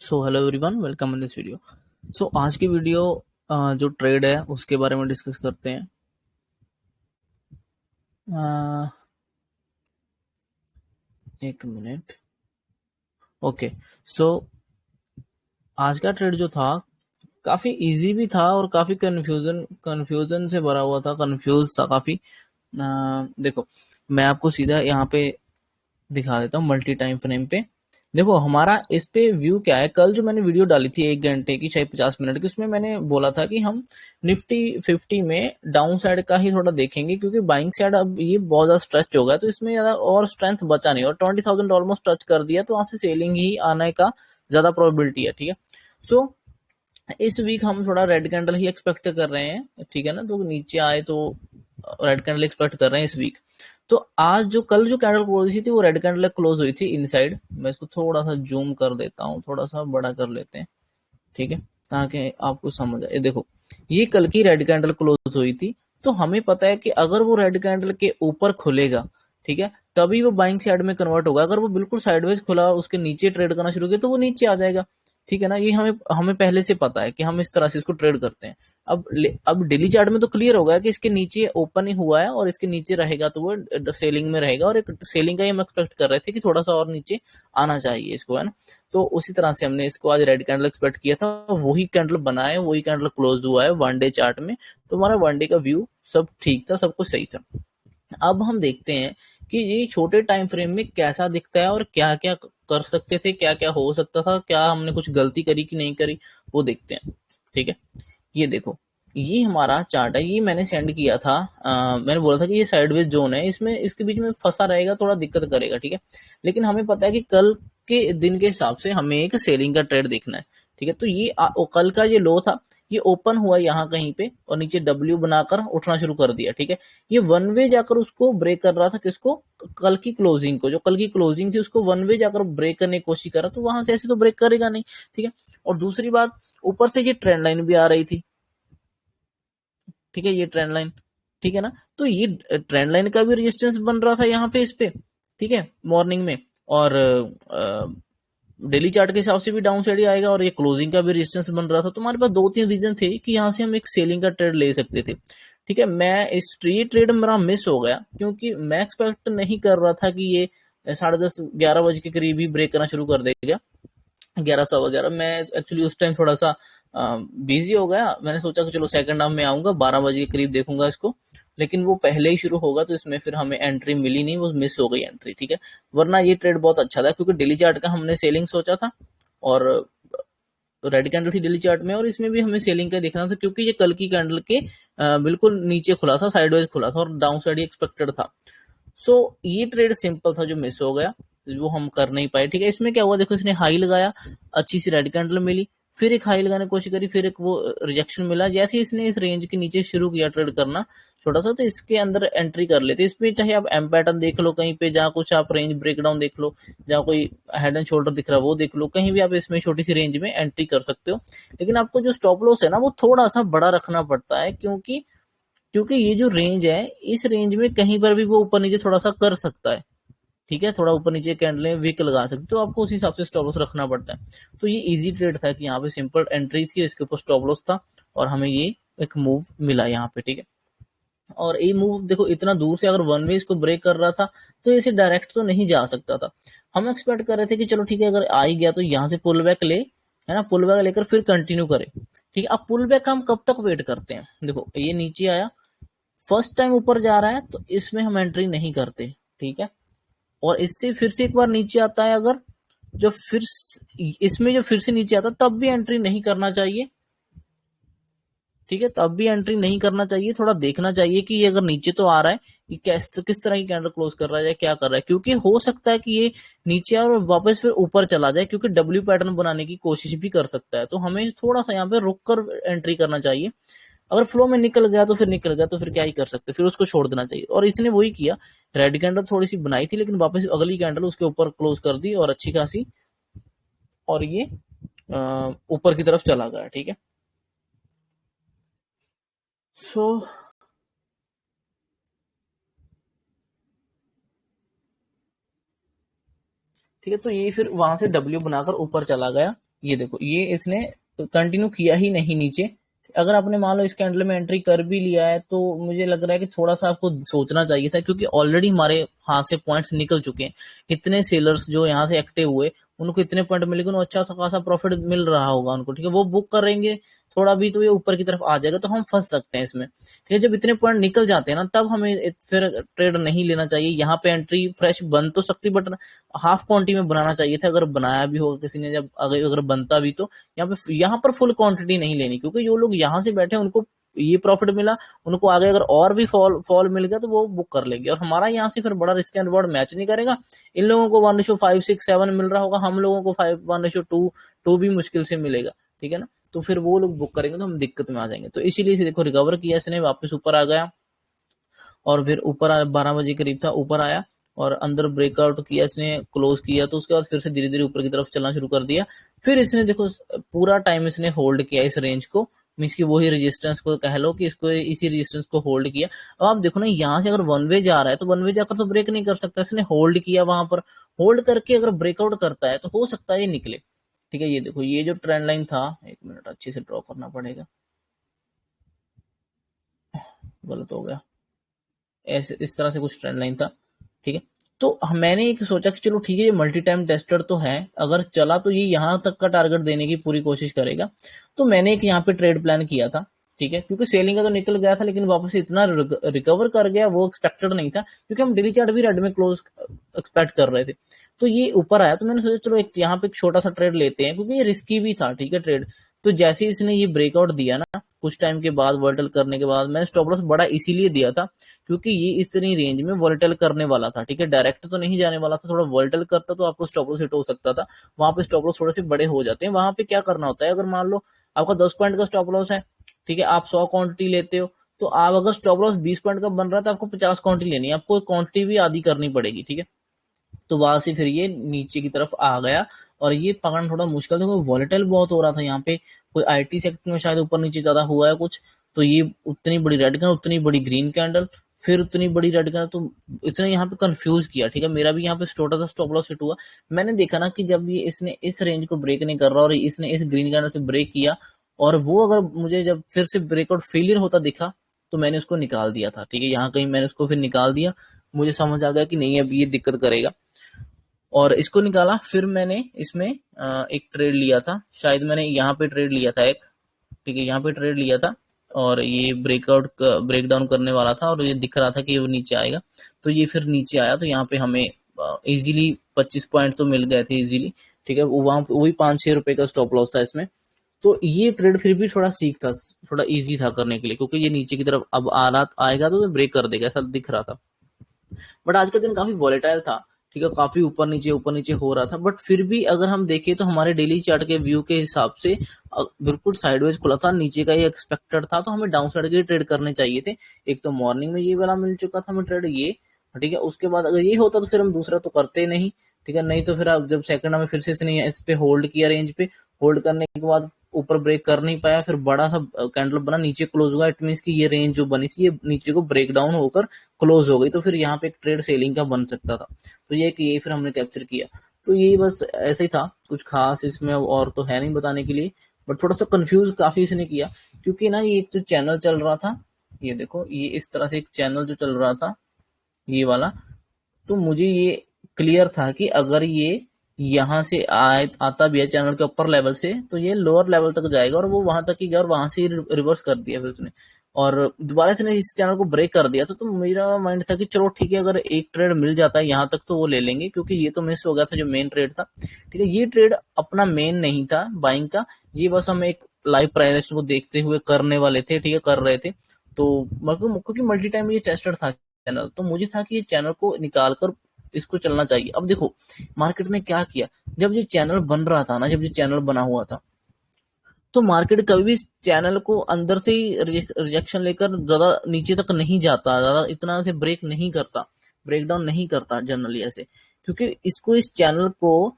So hello everyone, welcome in this video. So आज की video जो ट्रेड है उसके बारे में डिस्कस करते हैं। अ, एक मिनट। ओके। सो आज का ट्रेड जो था काफी इजी भी था और काफी कंफ्यूजन से भरा हुआ था, कंफ्यूज था काफी। देखो, मैं आपको सीधा यहाँ पे दिखा देता हूँ मल्टी टाइम फ्रेम पे। देखो हमारा इस पे व्यू क्या है। कल जो मैंने वीडियो डाली थी 1 घंटे की, शायद 50 मिनट की, उसमें मैंने बोला था कि हम निफ्टी 50 में डाउन साइड का ही थोड़ा देखेंगे, क्योंकि बाइंग साइड अब ये बहुत ज्यादा स्ट्रेच हो गया, तो इसमें ज्यादा और स्ट्रेंथ बचा नहीं, और 20,000 ऑलमोस्ट टच कर दिया, तो वहां से सेलिंग ही आने का ज्यादा प्रोबेबिलिटी है। ठीक है। सो इस वीक हम थोड़ा रेड कैंडल ही एक्सपेक्ट कर रहे हैं। ठीक है ना, तो नीचे आए तो रेड कैंडल एक्सपेक्ट कर रहे हैं इस वीक। तो आज जो कल जो कैंडल क्लोज हुई थी वो रेड कैंडल क्लोज हुई थी इनसाइड। मैं इसको थोड़ा सा जूम कर देता हूँ, थोड़ा सा बड़ा कर लेते हैं। ठीक है, ताकि आपको समझ आए। देखो, ये कल की रेड कैंडल क्लोज हुई थी, तो हमें पता है कि अगर वो रेड कैंडल के ऊपर खुलेगा, ठीक है, तभी वो बाइंग साइड में कन्वर्ट होगा। अगर वो बिल्कुल साइडवेज खुला, उसके नीचे ट्रेड करना शुरू किया, तो वो नीचे आ जाएगा। ठीक है ना, ये हमें हमें पहले से पता है कि हम इस तरह से इसको ट्रेड करते हैं। अब डेली चार्ट में तो क्लियर हो गया कि इसके नीचे ओपन ही हुआ है और इसके नीचे रहेगा तो वो सेलिंग में रहेगा, और एक सेलिंग का ही हम एक्सपेक्ट कर रहे थे कि थोड़ा सा और नीचे आना चाहिए इसको, है ना। तो उसी तरह से हमने इसको आज रेड कैंडल एक्सपेक्ट किया था, वही कैंडल बना है, वही कैंडल क्लोज हुआ है 1 डे चार्ट में। तो हमारा 1 डे का व्यू सब ठीक था, सब कुछ सही था। अब हम देखते हैं कि ये छोटे टाइम फ्रेम में कैसा दिखता है और क्या क्या कर सकते थे, क्या क्या हो सकता था, क्या हमने कुछ गलती करी कि नहीं करी, वो देखते हैं। ठीक है, ये देखो, ये हमारा चार्ट है, ये मैंने सेंड किया था। मैंने बोला था कि ये साइडवेज जोन है, इसमें इसके बीच में फंसा रहेगा, थोड़ा दिक्कत करेगा। ठीक है, लेकिन हमें पता है कि कल के दिन के हिसाब से हमें एक सेलिंग का ट्रेड देखना है। ठीक है, तो ये कल का ये लो था, ये ओपन हुआ यहाँ कहीं पे और नीचे डब्ल्यू बनाकर उठना शुरू कर दिया। ठीक है, ये वन वे जाकर उसको ब्रेक कर रहा था, किसको? कल की क्लोजिंग को। जो कल की क्लोजिंग थी उसको वन वे जाकर ब्रेक करने की कोशिश कर रहा, तो वहां से ऐसे तो ब्रेक करेगा नहीं। ठीक है, और दूसरी बात, ऊपर से ये ट्रेंड लाइन भी आ रही थी। ठीक है, ये ट्रेंड लाइन, ठीक है ना, तो ये ट्रेंड लाइन का भी रेजिस्टेंस बन रहा था यहाँ पे इस पे। ठीक है, मॉर्निंग में, और डेली चार्ट के हिसाब से भी डाउन साइड ही आएगा, और ये क्लोजिंग का भी रेजिस्टेंस बन रहा था। तो हमारे पास 2-3 रीजन थे कि यहाँ से हम एक सेलिंग का ट्रेड ले सकते थे। ठीक है, मैं इस स्ट्रीट ट्रेड मेरा मिस हो गया, क्योंकि मैं एक्सपेक्ट नहीं कर रहा था कि ये 10:30-11 बजे के करीब ही ब्रेक करना शुरू कर देगा। 11 सवा 11, मैं एक्चुअली उस टाइम थोड़ा सा बिजी हो गया। मैंने सोचा कि चलो सेकंड हाफ में आऊंगा, 12 बजे के करीब देखूंगा इसको, लेकिन वो पहले ही शुरू होगा, तो इसमें फिर हमें एंट्री मिली नहीं, वो मिस हो गई एंट्री। ठीक है, वरना ये ट्रेड बहुत अच्छा था, क्योंकि डेली चार्ट का हमने सेलिंग सोचा था, और रेड कैंडल थी डेली चार्ट में, और इसमें भी हमें सेलिंग का देखना था, क्योंकि ये कल की कैंडल के बिल्कुल नीचे खुला था, साइडवाइज खुला था, और डाउन साइड ही एक्सपेक्टेड था। सो ये ट्रेड सिंपल था जो मिस हो गया, वो हम कर नहीं पाए। ठीक है, इसमें क्या हुआ, देखो, इसने हाई लगाया, अच्छी सी रेड कैंडल मिली, फिर एक हाई लगाने की कोशिश करी, फिर एक वो रिजेक्शन मिला। जैसे ही इसने इस रेंज के नीचे शुरू किया ट्रेड करना छोटा सा, तो इसके अंदर एंट्री कर लेते। इसमें चाहे आप एम पैटर्न देख लो कहीं पे, जहाँ कुछ आप रेंज ब्रेकडाउन देख लो, जहाँ कोई हेड एंड शोल्डर दिख रहा है वो देख लो, कहीं भी आप इसमें छोटी सी रेंज में एंट्री कर सकते हो। लेकिन आपको जो स्टॉप लॉस है ना, वो थोड़ा सा बड़ा रखना पड़ता है, क्योंकि ये जो रेंज है, इस रेंज में कहीं पर भी वो ऊपर नीचे थोड़ा सा कर सकता है। ठीक है, थोड़ा ऊपर नीचे कैंडलें वीक लगा सकते, तो आपको उस हिसाब से स्टॉप लॉस रखना पड़ता है। तो ये इजी ट्रेड था कि यहाँ पे सिंपल एंट्री थी, इसके ऊपर स्टॉप लॉस था, और हमें ये एक मूव मिला यहाँ पे। ठीक है, और ये मूव देखो, इतना दूर से अगर वन वे इसको ब्रेक कर रहा था, तो इसे डायरेक्ट तो नहीं जा सकता था। हम एक्सपेक्ट कर रहे थे कि चलो ठीक है, अगर आ ही गया तो यहाँ से पुल बैक ले, है ना, पुल बैक लेकर फिर कंटिन्यू करे। ठीक है, अब पुल बैक हम कब तक वेट करते हैं? देखो, ये नीचे आया, फर्स्ट टाइम ऊपर जा रहा है, तो इसमें हम एंट्री नहीं करते। ठीक है, और इससे फिर से एक बार नीचे आता है, अगर जो फिर इसमें जो फिर से नीचे आता, तब भी एंट्री नहीं करना चाहिए। ठीक है, तब भी एंट्री नहीं करना चाहिए, थोड़ा देखना चाहिए कि ये अगर नीचे तो आ रहा है, कि किस तरह की कैंडल क्लोज कर रहा है या क्या कर रहा है, क्योंकि हो सकता है कि ये नीचे और वापस फिर ऊपर चला जाए, क्योंकि डब्ल्यू पैटर्न बनाने की कोशिश भी कर सकता है। तो हमें थोड़ा सा यहाँ पे रुक कर एंट्री करना चाहिए। अगर फ्लो में निकल गया तो फिर निकल गया, तो फिर क्या ही कर सकते, फिर उसको छोड़ देना चाहिए। और इसने वही किया, रेड कैंडल थोड़ी सी बनाई थी, लेकिन वापस अगली कैंडल उसके ऊपर क्लोज कर दी, और अच्छी खासी, और ये ऊपर की तरफ चला गया। ठीक है, सो ठीक है, तो ये फिर वहां से डब्ल्यू बनाकर ऊपर चला गया, ये देखो ये इसने कंटिन्यू किया ही नहीं नीचे। अगर आपने मान लो इस कैंडल में एंट्री कर भी लिया है तो मुझे लग रहा है कि थोड़ा सा आपको सोचना चाहिए था, क्योंकि ऑलरेडी हमारे हाथ से पॉइंट्स निकल चुके हैं। इतने सेलर्स जो यहाँ से एक्टिव हुए उनको इतने पॉइंट मिले, उनको अच्छा खासा प्रॉफिट मिल रहा होगा उनको, ठीक है, वो बुक करेंगे थोड़ा भी तो ये ऊपर की तरफ आ जाएगा, तो हम फंस सकते हैं इसमें, ठीक है। जब इतने पॉइंट निकल जाते हैं ना तब हमें फिर ट्रेड नहीं लेना चाहिए। यहाँ पे एंट्री फ्रेश बन तो सकती, बट हाफ क्वांटिटी में बनाना चाहिए था, अगर बनाया भी होगा किसी ने, जब अगर बनता भी तो यहाँ पर फुल क्वांटिटी नहीं लेनी, क्योंकि जो लोग यहाँ से बैठे उनको ये प्रॉफिट मिला, उनको आगे अगर और भी फॉल फॉल मिल गया तो वो बुक कर लेंगे, और हमारा यहाँ से फिर बड़ा रिस्क एंड रिवॉर्ड मैच नहीं करेगा। इन लोगों को 1:5, 6, 7 मिल रहा होगा, हम लोगों को 1:2 भी मुश्किल से मिलेगा, ठीक है ना। तो फिर वो लोग बुक करेंगे तो हम दिक्कत में आ जाएंगे। तो इसीलिए इसे देखो रिकवर किया इसने, वापस ऊपर आ गया, और फिर ऊपर 12 बजे करीब था, ऊपर आया और अंदर ब्रेकआउट किया इसने, क्लोज किया, तो उसके बाद फिर से धीरे धीरे ऊपर की तरफ चलना शुरू कर दिया। फिर इसने देखो पूरा टाइम इसने होल्ड किया इस रेंज को, मीन्स की वही रेजिस्टेंस को कह लो कि इसको इसी रेजिस्टेंस को होल्ड किया। अब आप देखो ना यहाँ से अगर वन वे जा रहा है तो वन वे जाकर तो ब्रेक नहीं कर सकता, इसने होल्ड किया वहां पर, होल्ड करके अगर ब्रेकआउट करता है तो हो सकता है ये निकले, ठीक है। ये देखो ये जो ट्रेंड लाइन था, एक मिनट अच्छे से ड्रॉ करना पड़ेगा, गलत हो गया, ऐसे इस तरह से कुछ ट्रेंड लाइन था, ठीक है। तो मैंने एक सोचा कि चलो ठीक है ये मल्टी टाइम टेस्टर तो है, अगर चला तो ये यहाँ तक का टारगेट देने की पूरी कोशिश करेगा। तो मैंने एक यहाँ पे ट्रेड प्लान किया था, ठीक है, क्योंकि सेलिंग का तो निकल गया था लेकिन वापस से इतना रिकवर कर गया वो एक्सपेक्टेड नहीं था, क्योंकि हम डेली चार्ट भी रेड में क्लोज एक्सपेक्ट कर रहे थे। तो ये ऊपर आया तो मैंने सोचा चलो एक यहाँ पे एक छोटा सा ट्रेड लेते हैं, क्योंकि ये रिस्की भी था, ठीक है ट्रेड। तो जैसे ही इसने ये ब्रेकआउट दिया ना कुछ टाइम के बाद, वॉलेटाइल करने के बाद, मैंने स्टॉप लॉस बड़ा इसीलिए दिया था क्योंकि ये इस तरह रेंज में वॉलेटाइल करने वाला था, ठीक है, डायरेक्ट तो नहीं जाने वाला था, थोड़ा वॉलेटाइल करता तो आपको स्टॉप लॉस हिट हो सकता था। वहां पे स्टॉप लॉस थोड़े से बड़े हो जाते हैं। वहां पे क्या करना होता है, अगर मान लो आपका 10 पॉइंट का स्टॉप लॉस है, ठीक है, आप 100 क्वांटिटी लेते हो, तो आप अगर स्टॉप लॉस 20 पॉइंट का बन रहा है तो आपको 50 क्वांटिटी लेनी है, आपको क्वांटिटी भी आधी करनी पड़ेगी, ठीक है। तो वहां से फिर ये नीचे की तरफ आ गया, और ये पकड़ना थोड़ा मुश्किल था क्योंकि वॉलेटाइल बहुत हो रहा था यहाँ पे, कोई आईटी सेक्टर में शायद ऊपर नीचे ज्यादा हुआ है कुछ। तो ये उतनी बड़ी रेड कैंडल, उतनी बड़ी ग्रीन कैंडल, फिर उतनी बड़ी रेड कैंडल, तो इसने यहाँ पे कंफ्यूज किया, ठीक है। मेरा भी यहाँ पे छोटा सा स्टॉप लॉस हिट हुआ। मैंने देखा ना कि जब ये इसने इस रेंज को ब्रेक नहीं कर रहा और इसने इस ग्रीन कैंडल से ब्रेक किया, और वो अगर मुझे जब फिर से ब्रेकआउट फेलियर होता दिखा तो मैंने उसको निकाल दिया था, ठीक है, यहाँ कहीं मैंने उसको फिर निकाल दिया। मुझे समझ आ गया कि नहीं अब ये दिक्कत करेगा, और इसको निकाला। फिर मैंने इसमें एक ट्रेड लिया था, शायद मैंने यहाँ पे ट्रेड लिया था एक, ठीक है, यहाँ पे ट्रेड लिया था, और ये ब्रेकआउट ब्रेक डाउन करने वाला था और ये दिख रहा था कि वो नीचे आएगा। तो ये फिर नीचे आया तो यहाँ पे हमें इजीली 25 पॉइंट तो मिल गए थे इजीली, ठीक है। वहां वही 5-6 रुपए का स्टॉप लॉस था इसमें। तो ये ट्रेड फिर भी थोड़ा सीख था, थोड़ा इजी था करने के लिए, क्योंकि ये नीचे की तरफ अब आ रहा आएगा तो ब्रेक कर देगा ऐसा दिख रहा था। बट आज का दिन काफी वॉलेटाइल था, ठीक है, काफी ऊपर नीचे हो रहा था, बट फिर भी अगर हम देखें तो हमारे डेली चार्ट के व्यू के हिसाब से बिल्कुल साइडवेज खुला था, नीचे का ये एक्सपेक्टेड था, तो हमें डाउन साइड के ट्रेड करने चाहिए थे। एक तो मॉर्निंग में ये वाला मिल चुका था हमें ट्रेड ये, ठीक है। उसके बाद अगर ये होता तो फिर हम दूसरा तो करते नहीं, ठीक है, नहीं तो फिर आप जब सेकंड हमें फिर से इसने इस पे होल्ड किया, रेंज पे होल्ड करने के बाद ऊपर ब्रेक कर नहीं पाया, फिर बड़ा सा कैंडल बना, नीचे क्लोज हुआ, इट मीन की ये रेंज जो बनी थी ये नीचे को ब्रेक डाउन होकर क्लोज हो गई, तो फिर यहाँ पे एक ट्रेड सेलिंग का बन सकता था। तो ये कि ये फिर हमने कैप्चर किया। तो ये बस ऐसे ही था, कुछ खास इसमें और तो है नहीं बताने के लिए, बट थोड़ा सा कंफ्यूज काफी इसने किया, क्योंकि ना ये एक जो चैनल चल रहा था, ये देखो ये इस तरह से एक चैनल जो चल रहा था ये वाला, तो मुझे ये क्लियर था कि अगर ये यहाँ से आता भी है चैनल के ऊपर लेवल से तो ये लोअर लेवल तक जाएगा, और वो वहां तक ही गया और वहां से रिवर्स कर दिया फिर उसने, और दोबारा से इस चैनल को ब्रेक कर दिया। तो मेरा माइंड था कि चलो ठीक है अगर एक ट्रेड मिल जाता है यहाँ तक तो वो ले लेंगे, क्योंकि ये तो मिस हो गया था जो मेन ट्रेड था, ठीक है। ये ट्रेड अपना मेन नहीं था बाइंग का, ये बस हम एक लाइव प्राइस एक्शन को देखते हुए करने वाले थे, ठीक है, कर रहे थे। तो क्योंकि मल्टी टाइम ये टेस्टेड था चैनल, तो मुझे था कि ये चैनल को निकाल कर इसको चलना चाहिए। अब देखो मार्केट ने क्या किया, जब ये चैनल बन रहा था ना, जब ये चैनल बना हुआ था तो मार्केट कभी भी इस चैनल को अंदर से ही रिजेक्शन लेकर ज्यादा नीचे तक नहीं जाता, ज्यादा इतना से ब्रेक नहीं करता, ब्रेक डाउन नहीं करता जनरली ऐसे, क्योंकि इसको इस चैनल को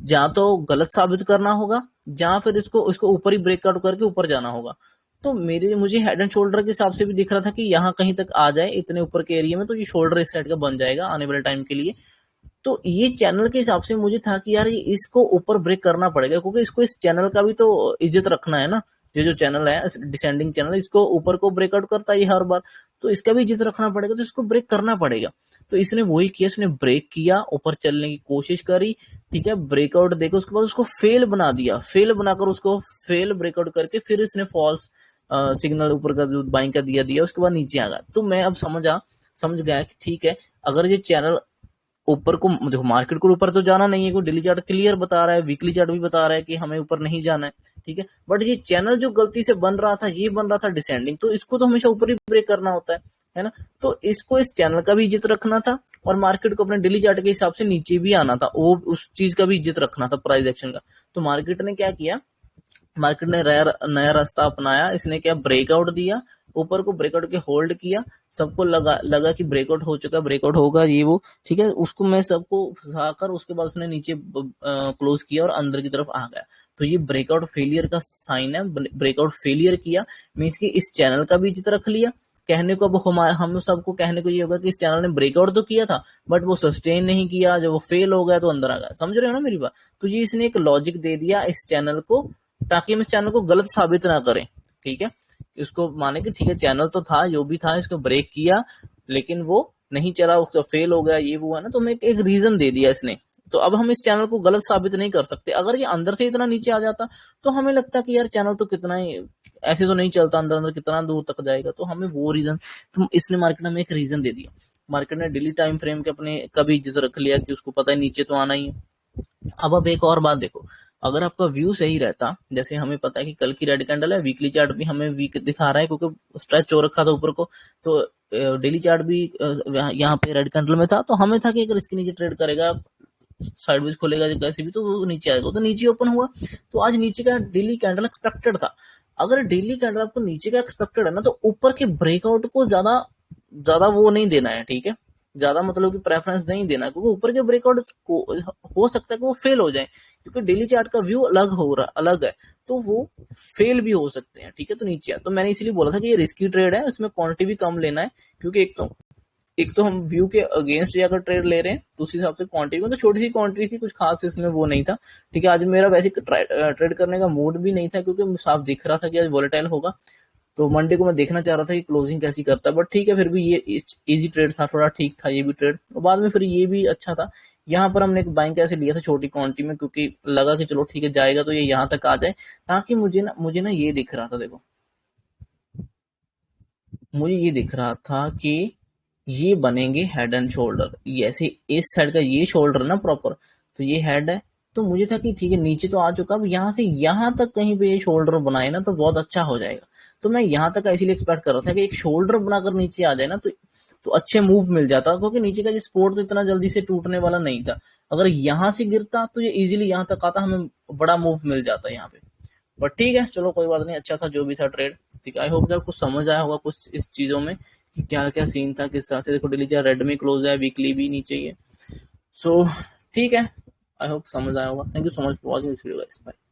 या तो गलत साबित करना होगा या फिर इसको इसको ऊपर ही ब्रेकआउट करके ऊपर जाना होगा। तो मुझे हेड एंड शोल्डर के हिसाब से भी दिख रहा था कि यहाँ कहीं तक आ जाए इतने ऊपर के एरिया में तो ये शोल्डर इस साइड का बन जाएगा आने वाले टाइम के लिए। तो ये चैनल के हिसाब से मुझे था कि यार इसको ऊपर ब्रेक करना पड़ेगा, क्योंकि इसको इस चैनल का भी तो इज्जत रखना है ना। ये जो चैनल है डिसेंडिंग चैनल, इसको ऊपर को ब्रेकआउट करता है ये हर बार, तो इसका भी इज्जत रखना पड़ेगा, तो इसको ब्रेक करना पड़ेगा। तो इसने वही किया, इसने ब्रेक किया, ऊपर चलने की कोशिश करी, ठीक है, ब्रेकआउट देखो, उसके बाद उसको फेल बना दिया, फेल बनाकर उसको फेल ब्रेकआउट करके फिर इसने फॉल्स सिग्नल ऊपर का जो बाइंग का दिया दिया, उसके बाद नीचे आ गया। तो मैं अब समझ गया कि ठीक है, अगर ये चैनल ऊपर को, देखो मार्केट को ऊपर तो जाना नहीं है, कोई डेली चार्ट क्लियर बता रहा है, वीकली चार्ट भी बता रहा है कि हमें ऊपर नहीं जाना है, ठीक है, बट ये चैनल जो गलती से बन रहा था, ये बन रहा था डिसेंडिंग, तो इसको तो हमेशा ऊपर ही ब्रेक करना होता है ना। तो इसको इस चैनल का भी इज्जत रखना था, और मार्केट को अपने डेली चार्ट के हिसाब से नीचे भी आना था, वो उस चीज का भी इज्जत रखना था, प्राइस एक्शन का। तो मार्केट ने क्या किया, मार्केट ने नया रास्ता अपनाया, इसने क्या ब्रेकआउट दिया, ऊपर को ब्रेकआउट के होल्ड किया, सबको लगा कि ब्रेकआउट हो चुका, ब्रेकआउट होगा ये वो, ठीक है, उसको मैं सबको फंसाकर उसके बाद उसने नीचे क्लोज किया और अंदर की तरफ आ गया। तो ये ब्रेकआउट फेलियर का साइन है, ब्रेकआउट फेलियर किया मीन्स कि इस चैनल का भी इज्जत रख लिया। कहने को अब हम सबको कहने को ये होगा कि इस चैनल ने ब्रेकआउट तो किया था, बट वो सस्टेन नहीं किया, जब वो फेल हो गया तो अंदर आ गया, समझ रहे हो ना मेरी बात। तो ये इसने एक लॉजिक दे दिया इस चैनल को, ताकि हम इस चैनल को गलत साबित ना करें, ठीक है, इसको माने कि ठीक है चैनल तो था, जो भी था, इसको ब्रेक किया, लेकिन वो नहीं चला, उसका फेल हो गया, ये वो है ना, तो हमें एक रीजन दे दिया इसने। तो अब हम इस चैनल को गलत साबित नहीं कर सकते। अगर ये अंदर से इतना नीचे आ जाता तो हमें लगता कि यार चैनल तो कितना ही ऐसे तो नहीं चलता, अंदर अंदर कितना दूर तक जाएगा, तो हमें वो रीजन, तो इसने मार्केट में एक रीजन दे दिया। मार्केट ने डेली टाइम फ्रेम के अपने कभी इज्जत रख लिया कि उसको पता है नीचे तो आना ही है। अब एक और बात देखो, अगर आपका व्यू सही रहता, जैसे हमें पता है कि कल की रेड कैंडल है, वीकली चार्ट भी हमें वीक दिखा रहा है क्योंकि स्ट्रेच हो रखा था ऊपर को, तो डेली चार्ट भी यहाँ पे रेड कैंडल में था, तो हमें था कि अगर इसके नीचे ट्रेड करेगा, साइडवेज खोलेगा कैसे भी, तो वो नीचे आएगा, तो नीचे ओपन हुआ, तो आज नीचे का डेली कैंडल एक्सपेक्टेड था। अगर डेली कैंडल आपको नीचे का एक्सपेक्टेड है ना, तो ऊपर के ब्रेकआउट को ज्यादा ज्यादा वो नहीं देना है, ठीक है, ज्यादा मतलब कि प्रेफरेंस नहीं देना, क्योंकि ऊपर के ब्रेकआउट को हो सकता है कि वो फेल हो जाए, क्योंकि डेली चार्ट का व्यू अलग है, तो वो फेल भी हो सकते हैं, ठीक है। तो नीचे तो मैंने इसलिए बोला था कि ये रिस्की ट्रेड है, इसमें क्वांटिटी भी कम लेना है, क्योंकि एक तो हम व्यू के अगेंस्ट जाकर ट्रेड ले रहे हैं, तो उस हिसाब से क्वांटिटी में तो छोटी सी क्वांटिटी थी, कुछ खास इसमें वो नहीं था, ठीक है। आज मेरा वैसे ट्रेड करने का मूड भी नहीं था, क्योंकि साफ दिख रहा था कि आज वोलेटाइल होगा, तो मंडे को मैं देखना चाह रहा था कि क्लोजिंग कैसी करता है, बट ठीक है, फिर भी ये इजी ट्रेड था, थोड़ा ठीक था ये भी ट्रेड, और बाद में फिर ये भी अच्छा था। यहाँ पर हमने एक बैंक ऐसे लिया था छोटी क्वांटिटी में, क्योंकि लगा कि चलो ठीक है जाएगा तो ये यहाँ तक आ जाए, ताकि मुझे ना ये दिख रहा था, देखो मुझे ये दिख रहा था कि ये बनेंगे हेड एंड शोल्डर, ऐसे इस साइड का ये शोल्डर ना प्रॉपर, तो ये हेड है, तो मुझे था कि ठीक है नीचे तो आ चुका, अब यहाँ से यहाँ तक कहीं पे ये शोल्डर बनाए ना तो बहुत अच्छा हो जाएगा। तो मैं यहाँ तक इसीलिए एक्सपेक्ट कर रहा था कि एक शोल्डर बनाकर नीचे आ जाए ना, तो अच्छे मूव मिल जाता, क्योंकि नीचे का जो सपोर्ट तो इतना जल्दी से टूटने वाला नहीं था। अगर यहाँ से गिरता तो ये इजीली यहाँ तक आता, हमें बड़ा मूव मिल जाता यहाँ पे। बट ठीक है, चलो कोई बात नहीं, अच्छा था जो भी था ट्रेड, ठीक है। आई होप कि कुछ समझ आया होगा कुछ इस चीजों में कि क्या क्या सीन था, किस तरह से। देखो डेली चार्ट रेड में क्लोज है, वीकली भी नीचे ही है, सो ठीक है, आई होप समझ आया होगा। Thank you so much for watching this video guys, bye.